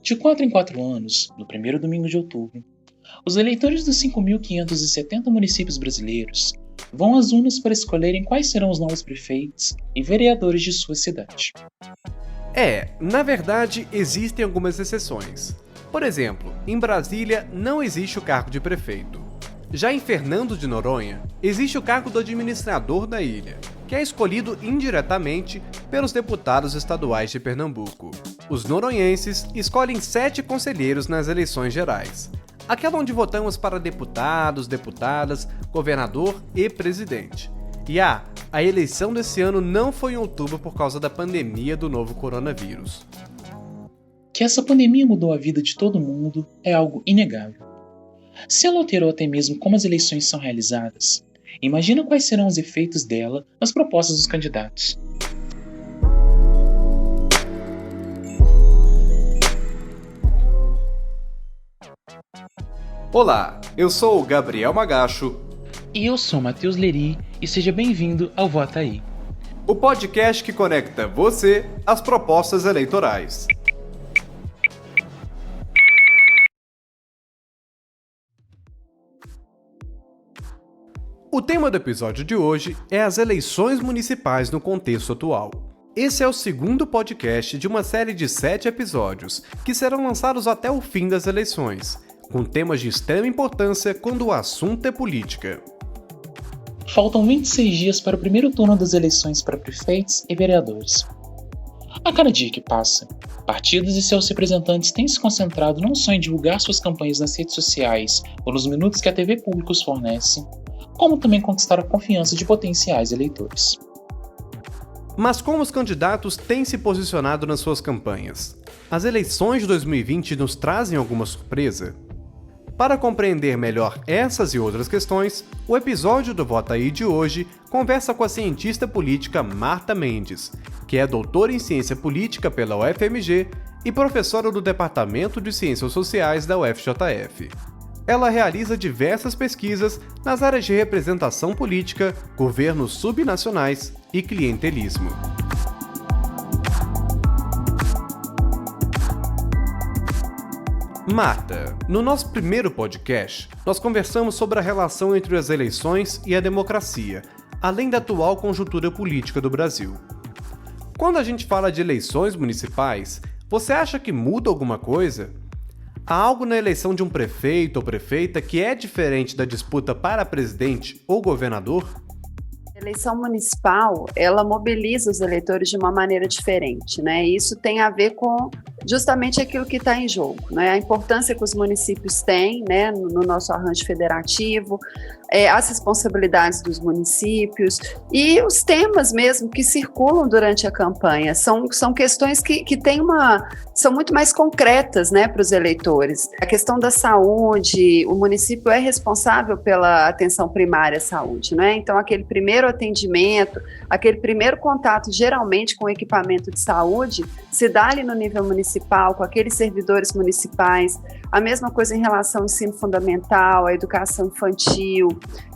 De 4 em 4 anos, no primeiro domingo de outubro, os eleitores dos 5.570 municípios brasileiros vão às urnas para escolherem quais serão os novos prefeitos e vereadores de sua cidade. Na verdade, existem algumas exceções. Por exemplo, em Brasília não existe o cargo de prefeito. Já em Fernando de Noronha, existe o cargo do administrador da ilha, que é escolhido indiretamente pelos deputados estaduais de Pernambuco. Os noronhenses escolhem 7 conselheiros nas eleições gerais, aquela onde votamos para deputados, deputadas, governador e presidente. E a eleição desse ano não foi em outubro por causa da pandemia do novo coronavírus. Que essa pandemia mudou a vida de todo mundo é algo inegável. Se ela alterou até mesmo como as eleições são realizadas, imagina quais serão os efeitos dela nas propostas dos candidatos. Olá, eu sou o Gabriel Magacho. E eu sou Matheus Leri e seja bem-vindo ao Vota Aí, O podcast que conecta você às propostas eleitorais. O tema do episódio de hoje é as eleições municipais no contexto atual. Esse é o segundo podcast de uma série de 7 episódios, que serão lançados até o fim das eleições, com temas de extrema importância quando o assunto é política. Faltam 26 dias para o primeiro turno das eleições para prefeitos e vereadores. A cada dia que passa, partidos e seus representantes têm se concentrado não só em divulgar suas campanhas nas redes sociais ou nos minutos que a TV pública os fornece, como também conquistar a confiança de potenciais eleitores. Mas como os candidatos têm se posicionado nas suas campanhas? As eleições de 2020 nos trazem alguma surpresa? Para compreender melhor essas e outras questões, o episódio do Vota Aí de hoje conversa com a cientista política Marta Mendes, que é doutora em Ciência Política pela UFMG e professora do Departamento de Ciências Sociais da UFJF. Ela realiza diversas pesquisas nas áreas de representação política, governos subnacionais e clientelismo. Marta, no nosso primeiro podcast, nós conversamos sobre a relação entre as eleições e a democracia, além da atual conjuntura política do Brasil. Quando a gente fala de eleições municipais, você acha que muda alguma coisa? Há algo na eleição de um prefeito ou prefeita que é diferente da disputa para presidente ou governador? A eleição municipal, ela mobiliza os eleitores de uma maneira diferente, né? E isso tem a ver com justamente aquilo que está em jogo, né? A importância que os municípios têm, né, no nosso arranjo federativo, as responsabilidades dos municípios e os temas mesmo que circulam durante a campanha. São questões que são muito mais concretas, né, para os eleitores. A questão da saúde, o município é responsável pela atenção primária à saúde, né? Então, aquele primeiro atendimento, aquele primeiro contato, geralmente com o equipamento de saúde, se dá ali no nível municipal, com aqueles servidores municipais. A mesma coisa em relação ao ensino fundamental, à educação infantil,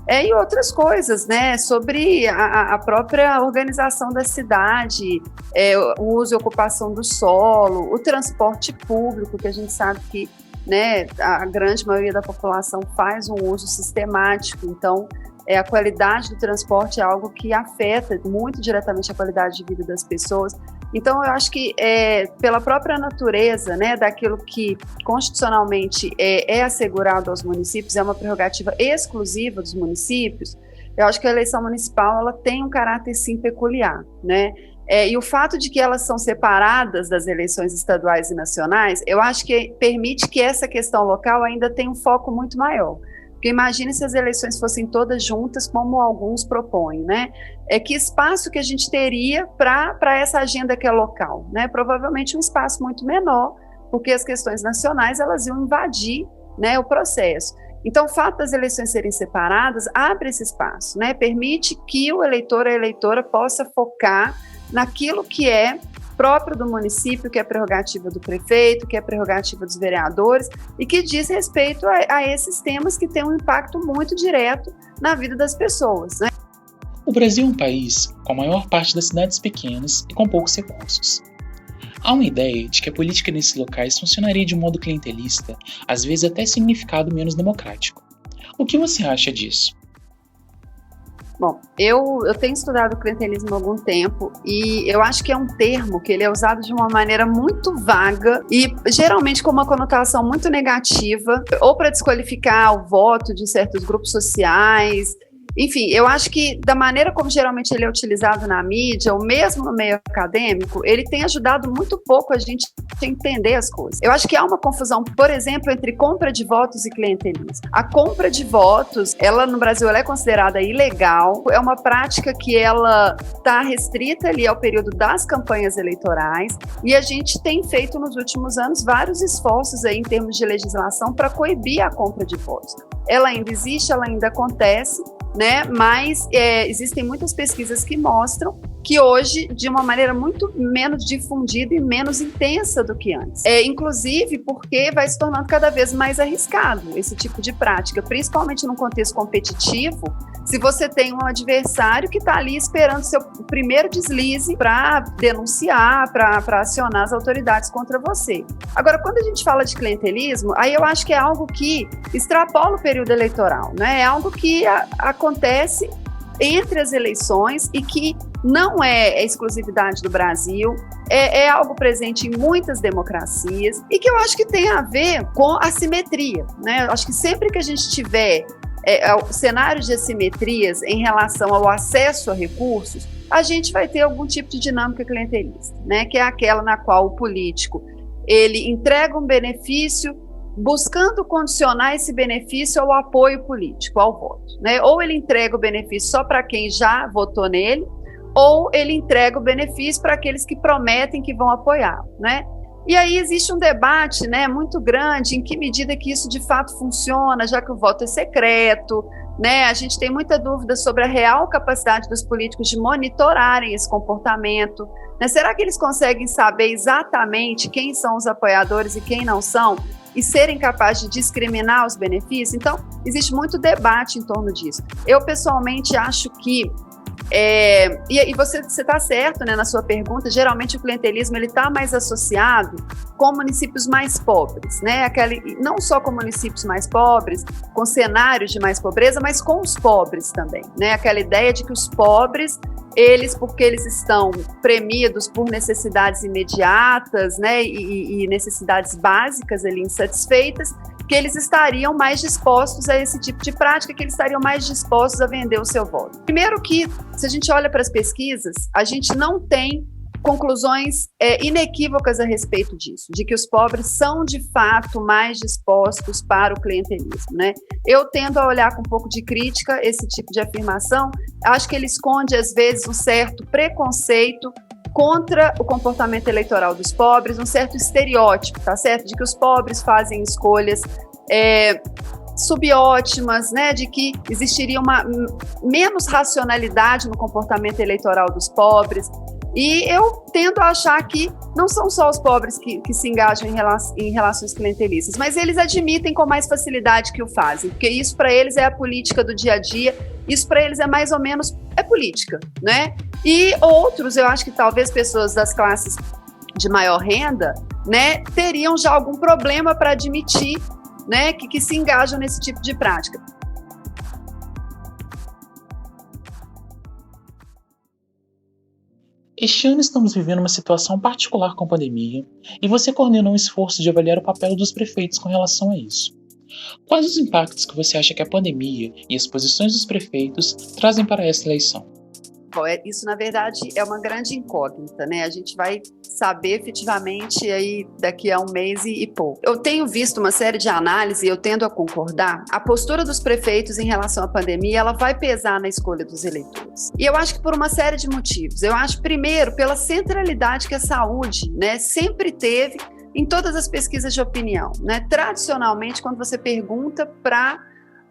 e outras coisas, né, sobre a própria organização da cidade, o uso e ocupação do solo, o transporte público, que a gente sabe que, né, a grande maioria da população faz um uso sistemático, então a qualidade do transporte é algo que afeta muito diretamente a qualidade de vida das pessoas. Então, eu acho que pela própria natureza, né, daquilo que constitucionalmente é assegurado aos municípios, é uma prerrogativa exclusiva dos municípios, eu acho que a eleição municipal ela tem um caráter, sim, peculiar, né? E o fato de que elas são separadas das eleições estaduais e nacionais, eu acho que permite que essa questão local ainda tenha um foco muito maior. Porque imagine se as eleições fossem todas juntas, como alguns propõem, né? Que espaço que a gente teria para essa agenda que é local, né? Provavelmente um espaço muito menor, porque as questões nacionais elas iam invadir, né, o processo. Então, o fato das eleições serem separadas abre esse espaço, né? Permite que o eleitor, a eleitora possa focar naquilo que é próprio do município, que é prerrogativa do prefeito, que é prerrogativa dos vereadores e que diz respeito a esses temas que têm um impacto muito direto na vida das pessoas, né? O Brasil é um país com a maior parte das cidades pequenas e com poucos recursos. Há uma ideia de que a política nesses locais funcionaria de modo clientelista, às vezes até significado menos democrático. O que você acha disso? Bom, eu tenho estudado o clientelismo há algum tempo e eu acho que é um termo que ele é usado de uma maneira muito vaga e geralmente com uma conotação muito negativa, ou para desqualificar o voto de certos grupos sociais. Enfim, eu acho que da maneira como geralmente ele é utilizado na mídia, ou mesmo no meio acadêmico, ele tem ajudado muito pouco a gente a entender as coisas. Eu acho que há uma confusão, por exemplo, entre compra de votos e clientelismo. A compra de votos, ela no Brasil ela é considerada ilegal, é uma prática que ela está restrita ali ao período das campanhas eleitorais, e a gente tem feito nos últimos anos vários esforços aí em termos de legislação para coibir a compra de votos. Ela ainda existe, ela ainda acontece, né? Mas existem muitas pesquisas que mostram que hoje, de uma maneira muito menos difundida e menos intensa do que antes. Inclusive porque vai se tornando cada vez mais arriscado esse tipo de prática, principalmente num contexto competitivo, se você tem um adversário que está ali esperando seu primeiro deslize para denunciar, para acionar as autoridades contra você. Agora, quando a gente fala de clientelismo, aí eu acho que é algo que extrapola o período eleitoral, né? É algo que acontece entre as eleições e que não é exclusividade do Brasil, é algo presente em muitas democracias e que eu acho que tem a ver com assimetria, né? Eu acho que sempre que a gente tiver cenários de assimetrias em relação ao acesso a recursos, a gente vai ter algum tipo de dinâmica clientelista, né? Que é aquela na qual o político ele entrega um benefício buscando condicionar esse benefício ao apoio político, ao voto, né? Ou ele entrega o benefício só para quem já votou nele, ou ele entrega o benefício para aqueles que prometem que vão apoiar, né? E aí existe um debate, né, muito grande em que medida que isso de fato funciona, já que o voto é secreto, né? A gente tem muita dúvida sobre a real capacidade dos políticos de monitorarem esse comportamento, né? Será que eles conseguem saber exatamente quem são os apoiadores e quem não são? E serem capazes de discriminar os benefícios? Então, existe muito debate em torno disso. Eu, pessoalmente, acho que e você está certo, né, na sua pergunta, geralmente o clientelismo está mais associado com municípios mais pobres, né? Não só com municípios mais pobres, com cenários de mais pobreza, mas com os pobres também, né? Aquela ideia de que os pobres, porque eles estão premidos por necessidades imediatas, né, e necessidades básicas ali insatisfeitas, que eles estariam mais dispostos a esse tipo de prática, que eles estariam mais dispostos a vender o seu voto. Primeiro que, se a gente olha para as pesquisas, a gente não tem conclusões inequívocas a respeito disso, de que os pobres são, de fato, mais dispostos para o clientelismo, né? Eu tendo a olhar com um pouco de crítica esse tipo de afirmação, acho que ele esconde, às vezes, um certo preconceito contra o comportamento eleitoral dos pobres, um certo estereótipo, tá certo? De que os pobres fazem escolhas subótimas, né? De que existiria uma menos racionalidade no comportamento eleitoral dos pobres. E eu tendo a achar que não são só os pobres que se engajam em relações clientelistas, mas eles admitem com mais facilidade que o fazem, porque isso para eles é a política do dia a dia, isso para eles é mais ou menos política, né? E outros, eu acho que talvez pessoas das classes de maior renda, né, teriam já algum problema para admitir, né, que se engajam nesse tipo de prática. Este ano estamos vivendo uma situação particular com a pandemia e você coordenou um esforço de avaliar o papel dos prefeitos com relação a isso. Quais os impactos que você acha que a pandemia e as posições dos prefeitos trazem para essa eleição? Bom, isso, na verdade, é uma grande incógnita, né? A gente vai saber efetivamente aí daqui a um mês e pouco. Eu tenho visto uma série de análises e eu tendo a concordar. A postura dos prefeitos em relação à pandemia, ela vai pesar na escolha dos eleitores. E eu acho que por uma série de motivos. Eu acho, primeiro, pela centralidade que a saúde, né, sempre teve em todas as pesquisas de opinião, né? Tradicionalmente, quando você pergunta para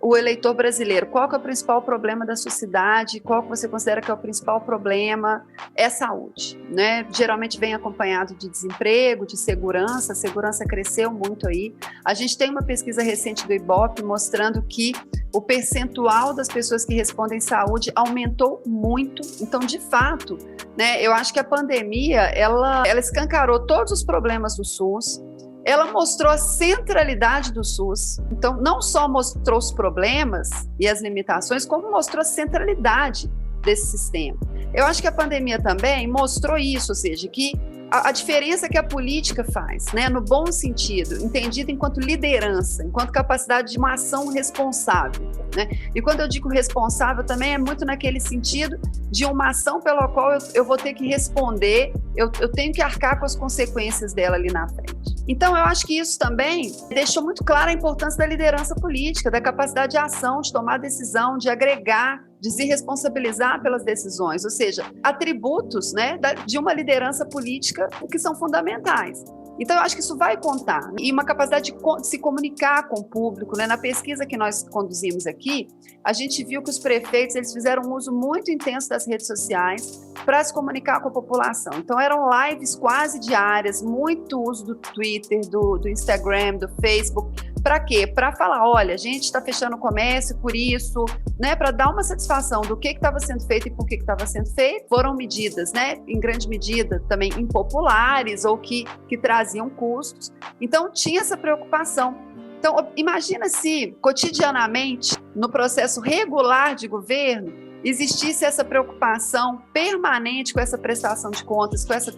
o eleitor brasileiro, qual que é o principal problema da sua cidade, qual que você considera que é o principal problema, é saúde, né? Geralmente vem acompanhado de desemprego, de segurança, a segurança cresceu muito aí. A gente tem uma pesquisa recente do Ibope mostrando que o percentual das pessoas que respondem saúde aumentou muito, então, de fato, né, eu acho que a pandemia, ela escancarou todos os problemas do SUS. Ela mostrou a centralidade do SUS. Então, não só mostrou os problemas e as limitações, como mostrou a centralidade desse sistema. Eu acho que a pandemia também mostrou isso, ou seja, que a diferença que a política faz, né, no bom sentido, entendida enquanto liderança, enquanto capacidade de uma ação responsável, né? E quando eu digo responsável também é muito naquele sentido de uma ação pela qual eu vou ter que responder, eu tenho que arcar com as consequências dela ali na frente. Então, eu acho que isso também deixou muito clara a importância da liderança política, da capacidade de ação, de tomar decisão, de agregar, de se responsabilizar pelas decisões, ou seja, atributos, né, de uma liderança política que são fundamentais. Então, eu acho que isso vai contar. E uma capacidade de se comunicar com o público, né? Na pesquisa que nós conduzimos aqui, a gente viu que os prefeitos eles fizeram um uso muito intenso das redes sociais para se comunicar com a população. Então, eram lives quase diárias, muito uso do Twitter, do Instagram, do Facebook. Para quê? Para falar, olha, a gente está fechando o comércio por isso, né? Para dar uma satisfação do que estava sendo feito e por que estava sendo feito. Foram medidas, né? Em grande medida, também impopulares ou que traziam custos. Então, tinha essa preocupação. Então, imagina se, cotidianamente, no processo regular de governo, existisse essa preocupação permanente com essa prestação de contas, com essa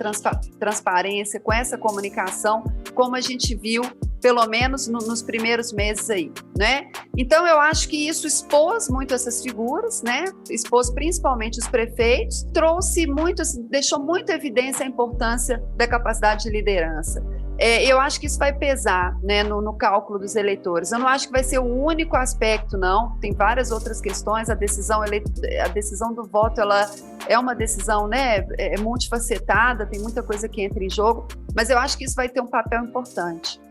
transparência, com essa comunicação, como a gente viu, pelo menos nos primeiros meses aí, né? Então, eu acho que isso expôs muito essas figuras, né? Expôs principalmente os prefeitos, trouxe muito, deixou muito evidência a importância da capacidade de liderança. Eu acho que isso vai pesar, né, no cálculo dos eleitores. Eu não acho que vai ser o único aspecto, não. Tem várias outras questões. A decisão do voto, ela é uma decisão, né, multifacetada, tem muita coisa que entra em jogo, mas eu acho que isso vai ter um papel importante.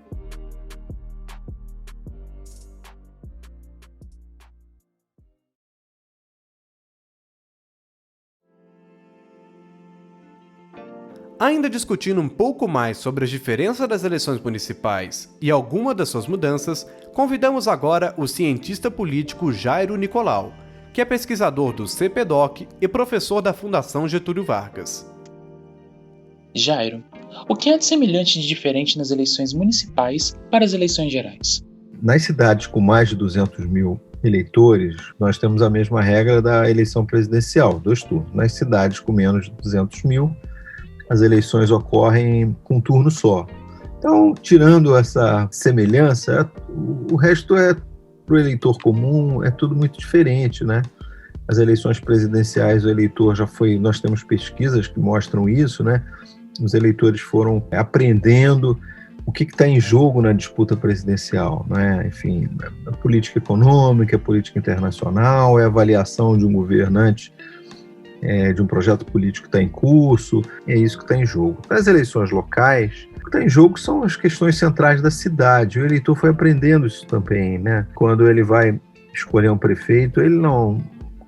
Ainda discutindo um pouco mais sobre as diferenças das eleições municipais e alguma das suas mudanças, convidamos agora o cientista político Jairo Nicolau, que é pesquisador do CPDOC e professor da Fundação Getúlio Vargas. Jairo, o que há de semelhante de diferente nas eleições municipais para as eleições gerais? Nas cidades com mais de 200 mil eleitores, nós temos a mesma regra da eleição presidencial, 2 turnos. Nas cidades com menos de 200 mil, as eleições ocorrem com um turno só. Então, tirando essa semelhança, o resto para o eleitor comum, é tudo muito diferente, né? As eleições presidenciais, o eleitor nós temos pesquisas que mostram isso, né? Os eleitores foram aprendendo o que está em jogo na disputa presidencial, né? Enfim, a política econômica, a política internacional, a avaliação de um governante, de um projeto político que está em curso, é isso que está em jogo. Nas eleições locais, o que está em jogo são as questões centrais da cidade. O eleitor foi aprendendo isso também, né? Quando ele vai escolher um prefeito, ele não...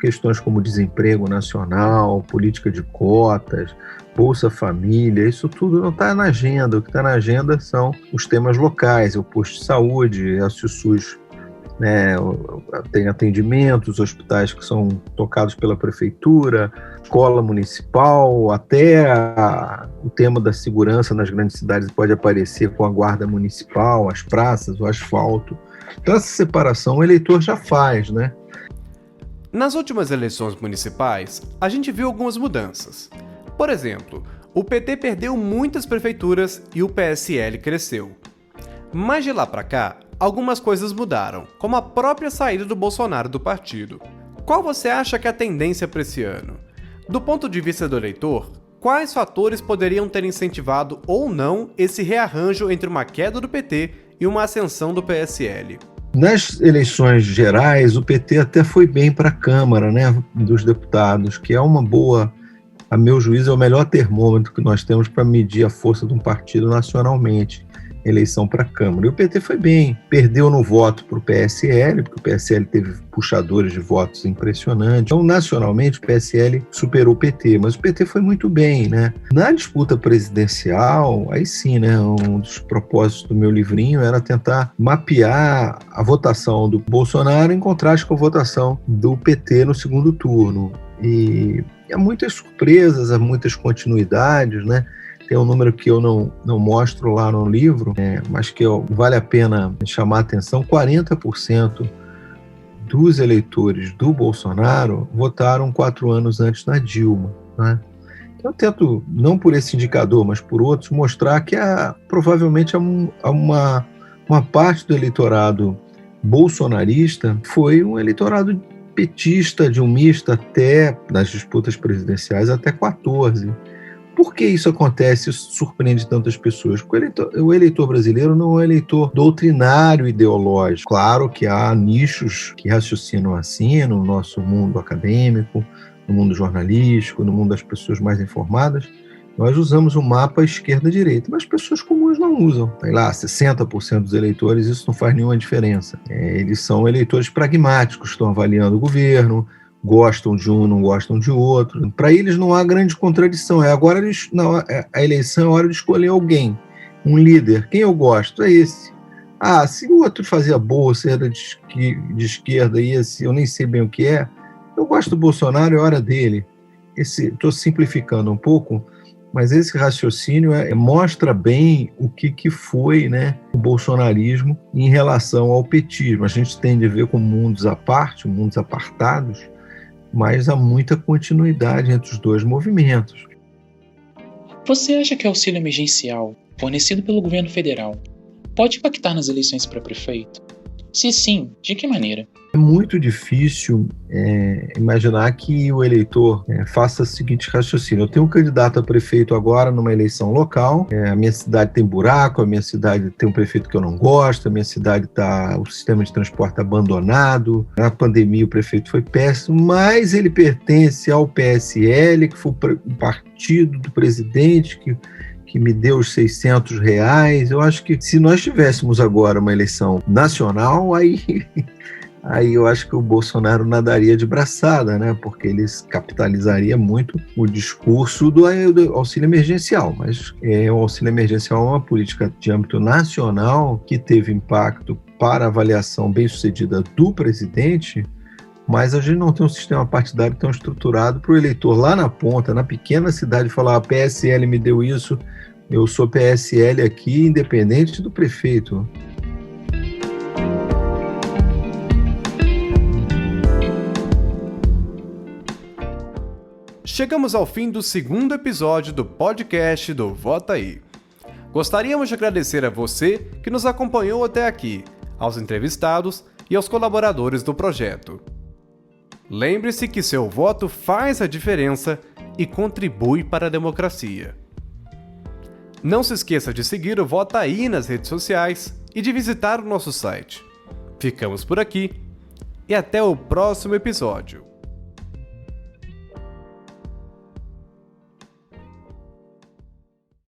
Questões como desemprego nacional, política de cotas, Bolsa Família, isso tudo não está na agenda. O que está na agenda são os temas locais, o posto de saúde, se o SUS, né, tem atendimentos, hospitais que são tocados pela prefeitura, escola municipal, até o tema da segurança nas grandes cidades pode aparecer com a guarda municipal, as praças, o asfalto. Então essa separação o eleitor já faz, né? Nas últimas eleições municipais, a gente viu algumas mudanças. Por exemplo, o PT perdeu muitas prefeituras e o PSL cresceu. Mas de lá para cá, algumas coisas mudaram, como a própria saída do Bolsonaro do partido. Qual você acha que é a tendência para esse ano? Do ponto de vista do eleitor, quais fatores poderiam ter incentivado ou não esse rearranjo entre uma queda do PT e uma ascensão do PSL? Nas eleições gerais, o PT até foi bem para a Câmara, né, dos Deputados, que é uma boa, a meu juízo, é o melhor termômetro que nós temos para medir a força de um partido nacionalmente. eleição para a Câmara. E o PT foi bem, perdeu no voto para o PSL, porque o PSL teve puxadores de votos impressionantes. Então, nacionalmente, o PSL superou o PT, mas o PT foi muito bem, né? Na disputa presidencial, aí sim, né? Um dos propósitos do meu livrinho era tentar mapear a votação do Bolsonaro em contraste com a votação do PT no segundo turno. E há muitas surpresas, há muitas continuidades, né? Tem um número que eu não mostro lá no livro, mas que vale a pena chamar a atenção: 40% dos eleitores do Bolsonaro votaram 4 anos antes na Dilma, né? Eu tento, não por esse indicador, mas por outros, mostrar que provavelmente uma parte do eleitorado bolsonarista foi um eleitorado petista, dilmista, até nas disputas presidenciais, até 14. Por que isso acontece e surpreende tantas pessoas? Porque o eleitor brasileiro não é um eleitor doutrinário, ideológico. Claro que há nichos que raciocinam assim no nosso mundo acadêmico, no mundo jornalístico, no mundo das pessoas mais informadas. Nós usamos o mapa esquerda-direita, mas pessoas comuns não usam. Sei lá, 60% dos eleitores, isso não faz nenhuma diferença. Eles são eleitores pragmáticos, estão avaliando o governo, gostam de um, não gostam de outro. Para eles não há grande contradição. Agora a eleição é hora de escolher alguém, um líder. Quem eu gosto é esse. Se o outro fazia bolsa, era de esquerda, e esse eu nem sei bem o que é, eu gosto do Bolsonaro, é hora dele. Estou simplificando um pouco, mas esse raciocínio mostra bem o que foi, né, o bolsonarismo em relação ao petismo. A gente tende a ver como mundos à parte, mundos apartados, mas há muita continuidade entre os dois movimentos. Você acha que o auxílio emergencial, fornecido pelo governo federal, pode impactar nas eleições para prefeito? Se sim, de que maneira? É muito difícil imaginar que o eleitor faça o seguinte raciocínio: eu tenho um candidato a prefeito agora numa eleição local, a minha cidade tem buraco, a minha cidade tem um prefeito que eu não gosto, a minha cidade o sistema de transporte abandonado, na pandemia o prefeito foi péssimo, mas ele pertence ao PSL, que foi o partido do presidente que me deu os R$600. Eu acho que se nós tivéssemos agora uma eleição nacional, aí eu acho que o Bolsonaro nadaria de braçada, né? Porque ele capitalizaria muito o discurso do auxílio emergencial. Mas o auxílio emergencial é uma política de âmbito nacional que teve impacto para a avaliação bem-sucedida do presidente, mas a gente não tem um sistema partidário tão estruturado para o eleitor lá na ponta, na pequena cidade, falar: a PSL me deu isso, eu sou PSL aqui, independente do prefeito. Chegamos ao fim do segundo episódio do podcast do Vota Aí. Gostaríamos de agradecer a você que nos acompanhou até aqui, aos entrevistados e aos colaboradores do projeto. Lembre-se que seu voto faz a diferença e contribui para a democracia. Não se esqueça de seguir o Vota Aí nas redes sociais e de visitar o nosso site. Ficamos por aqui e até o próximo episódio.